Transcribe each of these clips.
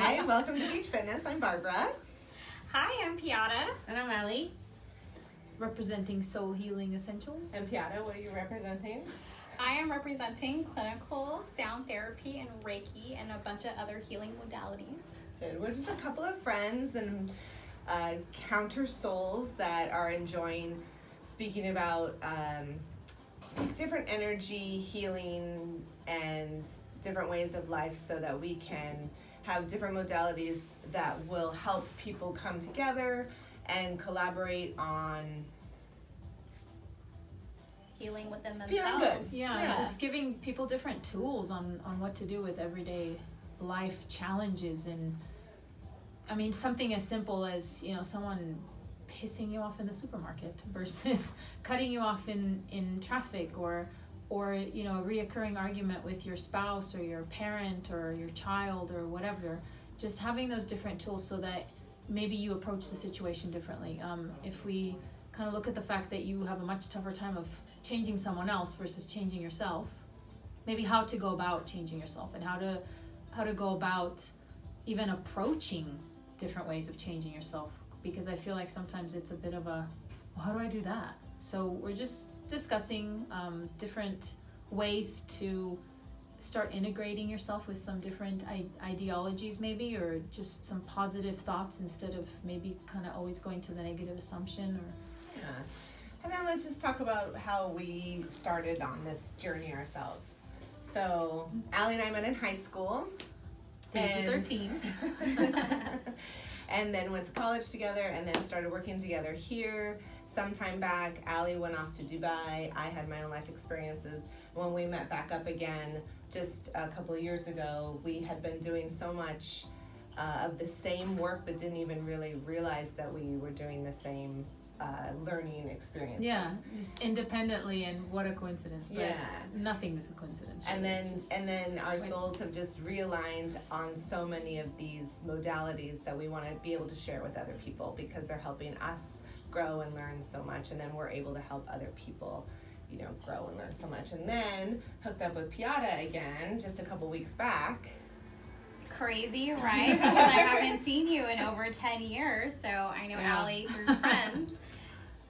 Hi, welcome to Beach Fitness. I'm Barbara. Hi, I'm Piata. And I'm Ellie, representing Soul Healing Essentials. And Piata, what are you representing? I am representing clinical sound therapy and Reiki and a bunch of other healing modalities. Good. We're just a couple of friends and counter souls that are enjoying speaking about different energy, healing, and different ways of life so that we can have different modalities that will help people come together and collaborate on Healing within themselves. feeling good. Yeah, just giving people different tools on what to do with everyday life challenges. And I mean, something as simple as, someone pissing you off in the supermarket versus cutting you off in traffic, or a reoccurring argument with your spouse or your parent or your child or whatever. Just having those different tools so that maybe you approach the situation differently. If we kind of look at the fact that you have a much tougher time of changing someone else versus changing yourself, maybe how to go about changing yourself and how to go about even approaching different ways of changing yourself, because I feel like sometimes it's a bit of a, well, how do I do that? So we're just discussing different ways to start integrating yourself with some different ideologies maybe, or just some positive thoughts instead of maybe kind of always going to the negative assumption. Or And then let's just talk about how we started on this journey ourselves. So, Allie and I met in high school. age of 13. And then went to college together and then started working together here. Sometime back, Allie went off to Dubai. I had my own life experiences. When we met back up again just a couple of years ago, we had been doing so much of the same work but didn't even really realize that we were doing the same learning experiences. Yeah, just independently, and what a coincidence. But Yeah. nothing is a coincidence. And really. then It's just our coincidence. souls have just realigned on so many of these modalities that we want to be able to share with other people, because they're helping us grow and learn so much, and then we're able to help other people grow and learn so much. And then hooked up with Piata again just a couple weeks back. Crazy, right? Because I haven't seen you in over 10 years. So I know Yeah. Allie through friends.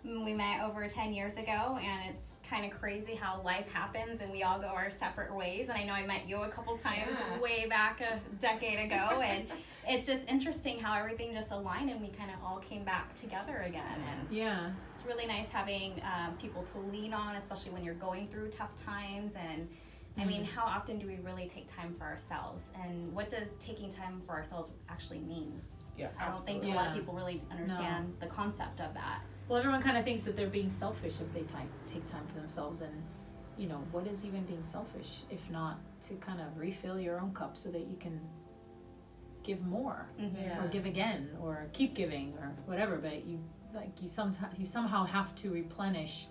We met over 10 years ago, and it's kind of crazy how life happens and we all go our separate ways. And I know I met you a couple times way back a decade ago, and it's just interesting how everything just aligned and we kind of all came back together again. And Yeah. it's really nice having people to lean on, especially when you're going through tough times. And I mean, how often do we really take time for ourselves? And what does taking time for ourselves actually mean? Yeah, I don't think a absolutely. lot of people really understand the concept of that. Well, everyone kind of thinks that they're being selfish if they take time for themselves, and what is even being selfish if not to kind of refill your own cup so that you can give more, Yeah. or give again, or keep giving, or whatever. But you somehow have to replenish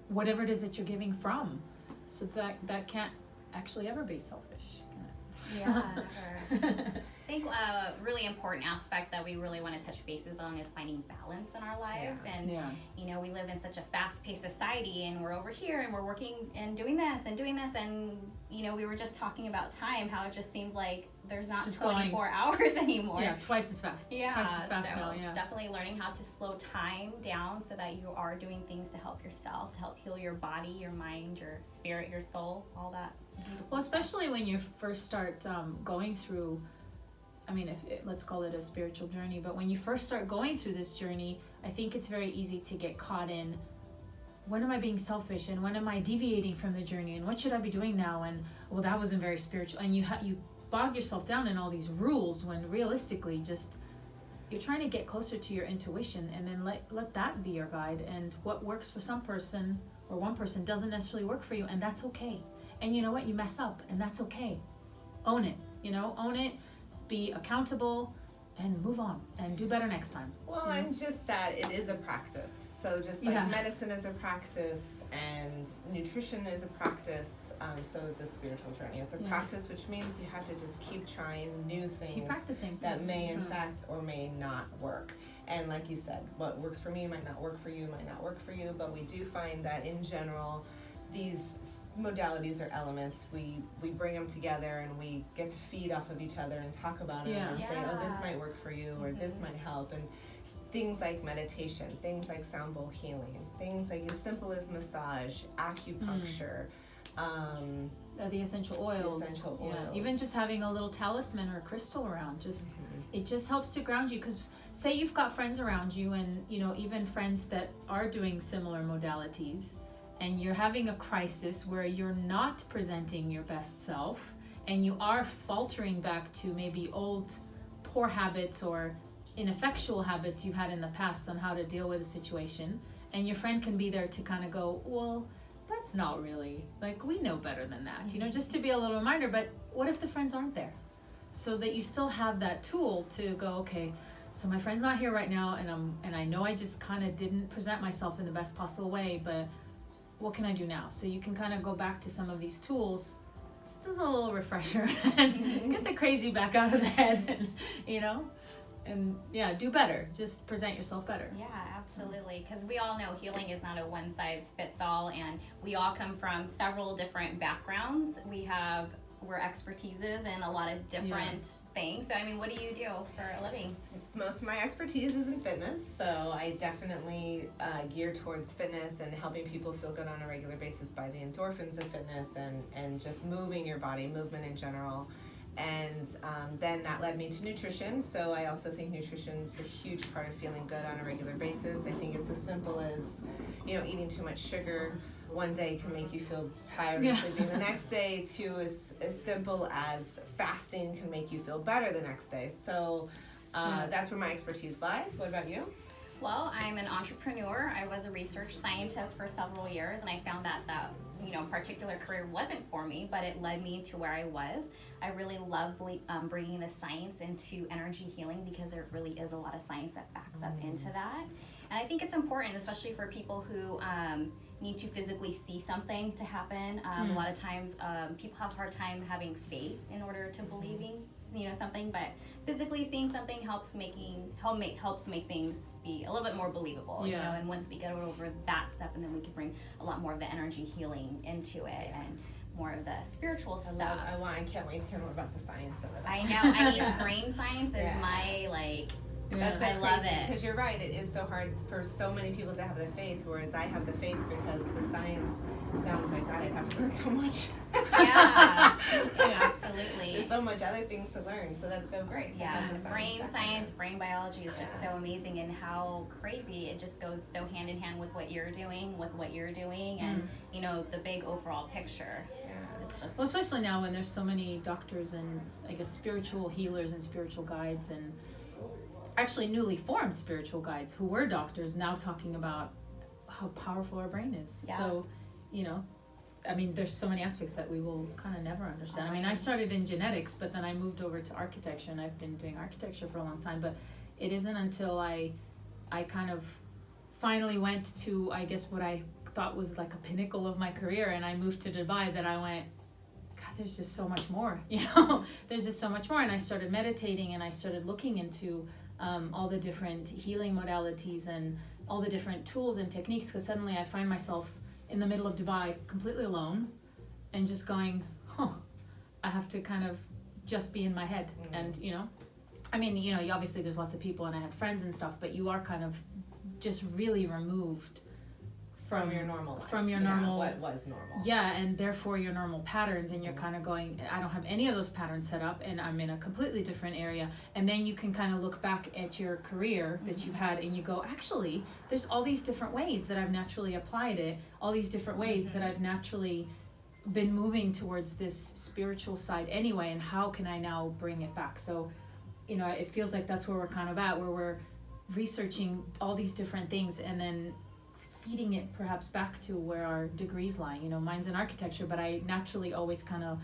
whatever it is that you're giving from, so that can't actually ever be selfish. Yeah, never. I think a really important aspect that we really want to touch bases on is finding balance in our lives. Yeah. And we live in such a fast-paced society, and we're over here and we're working and doing this and we were just talking about time, how it just seems like there's not just 24 hours anymore. Yeah, twice as fast. Yeah, Twice as fast so now. Yeah. definitely learning how to slow time down so that you are doing things to help yourself, to help heal your body, your mind, your spirit, your soul, all that. Well, especially when you first start going through, let's call it a spiritual journey, but when you first start going through this journey, I think it's very easy to get caught in, when am I being selfish, and when am I deviating from the journey, and what should I be doing now, and well, that wasn't very spiritual, and you bog yourself down in all these rules, when realistically just you're trying to get closer to your intuition, and then let that be your guide. And what works for some person or one person doesn't necessarily work for you, and that's okay. And you know what, you mess up, and that's okay. Own it, own it, be accountable, and move on and do better next time. Well, and just that it is a practice. So just like medicine is a practice and nutrition is a practice, so is the spiritual journey. It's a practice, which means you have to just keep trying new things. Keep practicing. That may in fact or may not work. And like you said, what works for me might not work for you, but we do find that in general modalities or elements, we bring them together and we get to feed off of each other and talk about it and say, oh, this might work for you, or this might help. And things like meditation, things like sound bowl healing, things like as simple as massage, acupuncture, the essential oils. Yeah. Even just having a little talisman or a crystal around, just it just helps to ground you. Because say you've got friends around you, and even friends that are doing similar modalities, and you're having a crisis where you're not presenting your best self, and you are faltering back to maybe old poor habits or ineffectual habits you had in the past on how to deal with a situation, and your friend can be there to kind of go, well, that's not really, like, we know better than that, just to be a little reminder. But what if the friends aren't there? So that you still have that tool to go, okay, so my friend's not here right now, and I know I just kind of didn't present myself in the best possible way, but what can I do now? So you can kind of go back to some of these tools just as a little refresher and get the crazy back out of the head, and do better. Just present yourself better. Yeah, absolutely. Because we all know healing is not a one size fits all, and we all come from several different backgrounds. We're expertises in a lot of different things. So, I mean, what do you do for a living? Most of my expertise is in fitness, so I definitely gear towards fitness and helping people feel good on a regular basis by the endorphins of fitness and just moving your body, movement in general. And then that led me to nutrition. So I also think nutrition is a huge part of feeling good on a regular basis. I think it's as simple as, eating too much sugar one day can make you feel tired and sleepy the next day, to as simple as fasting can make you feel better the next day. So that's where my expertise lies. What about you? Well, I'm an entrepreneur. I was a research scientist for several years, and I found that particular career wasn't for me, but it led me to where I was. I really love bringing the science into energy healing, because there really is a lot of science that backs up into that. And I think it's important, especially for people who need to physically see something to happen. A lot of times people have a hard time having faith in order to believing something, but physically seeing something helps make things be a little bit more believable. And once we get over that step, and then we can bring a lot more of the energy healing into it, and more of the spiritual stuff. I can't wait to hear more about the science of it. I know. Brain science is my I love it. Because you're right, it is so hard for so many people to have the faith, whereas I have the faith because the science sounds like, God, I'd have to learn so much. Yeah, absolutely. There's so much other things to learn, so that's so great. Yeah, brain science, brain biology is just so amazing, and how crazy it just goes so hand in hand with what you're doing, and the big overall picture. It's just, well, especially now when there's so many doctors and I guess spiritual healers and spiritual guides, and actually newly formed spiritual guides who were doctors now talking about how powerful our brain is. Yeah. So, there's so many aspects that we will kind of never understand. I started in genetics, but then I moved over to architecture, and I've been doing architecture for a long time, but it isn't until I kind of finally went to, I guess, what I thought was like a pinnacle of my career, and I moved to Dubai, that I went, God, there's just so much more, there's just so much more. And I started meditating, and I started looking into all the different healing modalities and all the different tools and techniques, because suddenly I find myself in the middle of Dubai completely alone, and just going, I have to kind of just be in my head. And obviously there's lots of people, and I had friends and stuff, but you are kind of just really removed from your normal life. From your normal, what was normal. Yeah, and therefore your normal patterns, and you're kind of going, I don't have any of those patterns set up, and I'm in a completely different area. And then you can kind of look back at your career that you've had, and you go, actually, there's all these different ways that I've naturally applied it, all these different ways that I've naturally been moving towards this spiritual side anyway, and how can I now bring it back? So, it feels like that's where we're kind of at, where we're researching all these different things, and then feeding it perhaps back to where our degrees lie. Mine's in architecture, but I naturally always kind of,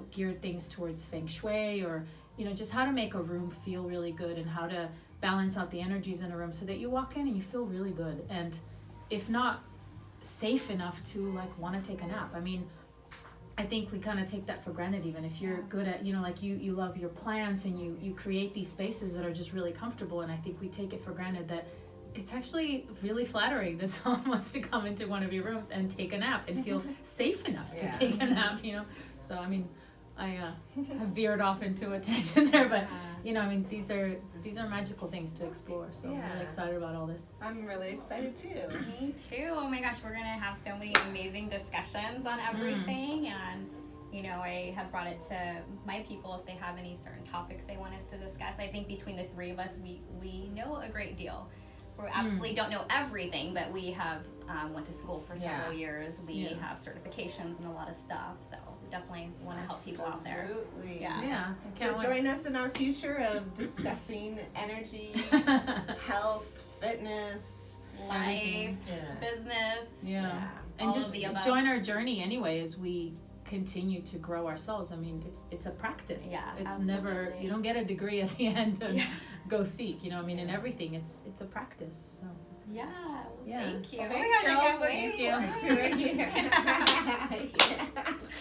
geared things towards feng shui, or, just how to make a room feel really good, and how to balance out the energies in a room so that you walk in and you feel really good. And if not safe enough to want to take a nap. I think we kind of take that for granted, even if you're good at, you love your plants, and you create these spaces that are just really comfortable. And I think we take it for granted that it's actually really flattering that someone wants to come into one of your rooms and take a nap and feel safe enough to Yeah. take a nap, you know. So I mean, I have veered off into a tangent there, but you know, I mean, these are magical things to explore. So I'm Yeah. really excited about all this. I'm really excited too. Me too. Oh my gosh, we're gonna have so many amazing discussions on everything, and you know, I have brought it to my people if they have any certain topics they want us to discuss. I think between the three of us, we know a great deal. We absolutely don't know everything, but we have went to school for several years. We Yeah. have certifications and a lot of stuff, so we definitely want to help people out there. Absolutely. Yeah. Yeah. I So can't join us in our future of discussing energy, wait. health, fitness, Life, yeah. business. Yeah. And All just of the above. join our journey anyway as we continue to grow ourselves. I mean, it's a practice. Yeah, It's never, absolutely. you don't get a degree at the end and Yeah. go seek, you know, I mean, in Yeah. everything, it's a practice. So. Yeah. Well, Yeah. Thank you. Well, Oh my thanks, gosh, I girls. can't Looking wait. forward to it. Yeah.